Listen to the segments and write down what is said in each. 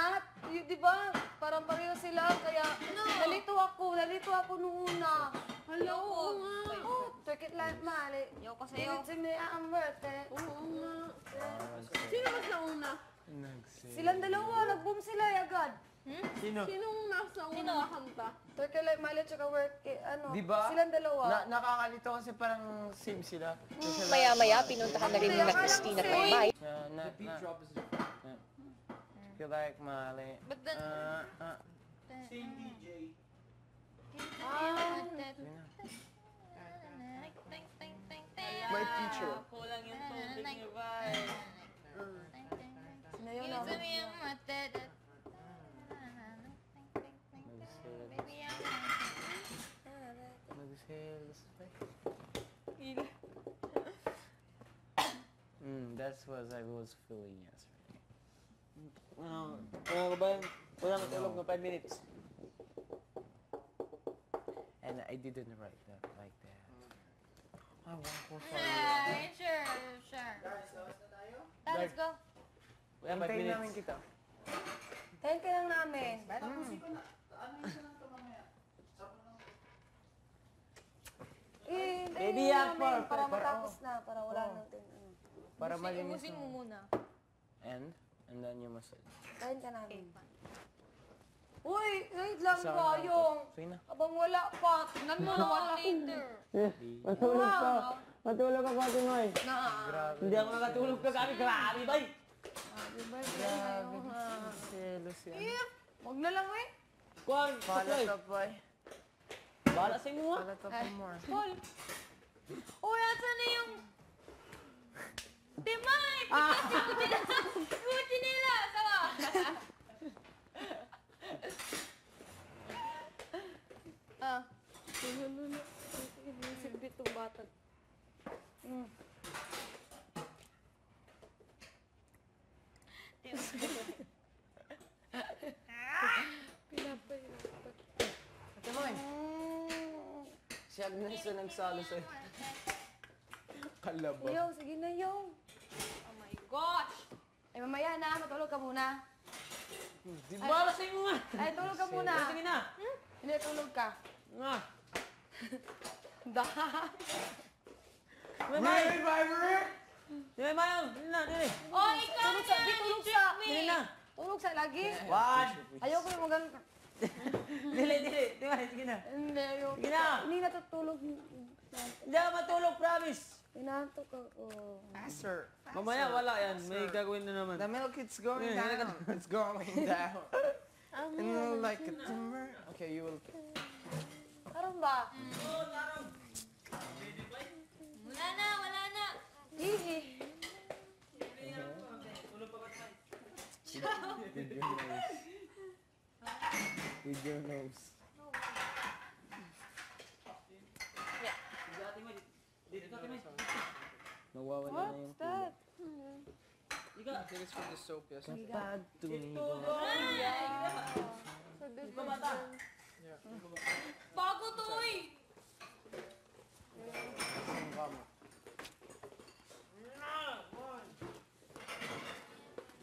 nga, di ba? Parang pareho sila, kaya nalito ako nung una. Hala, oo nga. Take it like mali. Ayoko Give it to me, I'm worth it. Oo nga. Sino mas nauna? Silang dalawa, nag-boom sila agad. Sinong nasa unang kanta? Take it like mali, tsaka worth it. Ano, Diba? silang dalawa. Nakakalito kasi parang same sila. Maya-maya, pinuntahan na rin nila Christina Taybay. The beat drop is different. Feel like Mali. But then... Same DJ. My teacher. Kulang yung tubig niyo ba? Sinayaw na ako. That's what I was feeling yesterday. Mga kabayan, wala matulog na 5 minutes. And I didn't write that like that. I want for Sure. Let's go. Wala 5 Hintayin minutes. namin kita. Tayin ka lang namin. Baby, namin para matapos na, para wala natin. Para malinis Imusin mo muna. And then you must... Tayin ka namin. Uy, wait lang Saan ba na yung... ako? Sige na. Abang wala pa. Tingnan mo na wala. Later. Matulog pa. Matulog ako, Tinoy. Grabe. Hindi ako nakatulog ka kami. Grabe, bay! Grabe. Selos yan. Huwag na lang eh. Kuhan, Pala Tinoy. to, boy. Bahala sa inyo, ha? Pala to for more. Paul. Uy, asan na yung... Timay! Gucci nila! Sawa! Sipit tong bata. Ate Moy. Si Agnes na nagsalo sa'yo. Kalabaw. Yo, sige na yo. Oh my gosh! Ay, mamaya na. Matulog ka muna. Di bahala sa inyo, nga. Ay, tulog ka muna. Sige na. Hindi, tulog ka. Nga. May Viber! Dili, Mayong. Dili na, dili. Oh, ikaw Tulog sa, di tulog sa. Dili na. Tulog sa lagi. One. Ayoko yung magan... Dili. Diba, sige na. Hindi, ayoko. Sige na. Hindi natutulog. Hindi ako matulog, promise. Inaantok ako. Faster. Mamaya, wala yan. May gagawin na naman. The milk is going Yeah, down. It's going down. And like a timber. Okay, you will... Karon ba? Wala na! Hihi. With your nose. Nawawala na yung What's that? I think it's from the soap, yes. Kapag Bago to eh!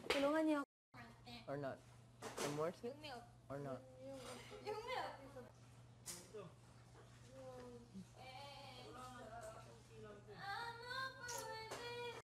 Tulungan niyo. Or not. I'm worth it? Milk. Or not? Yung milk.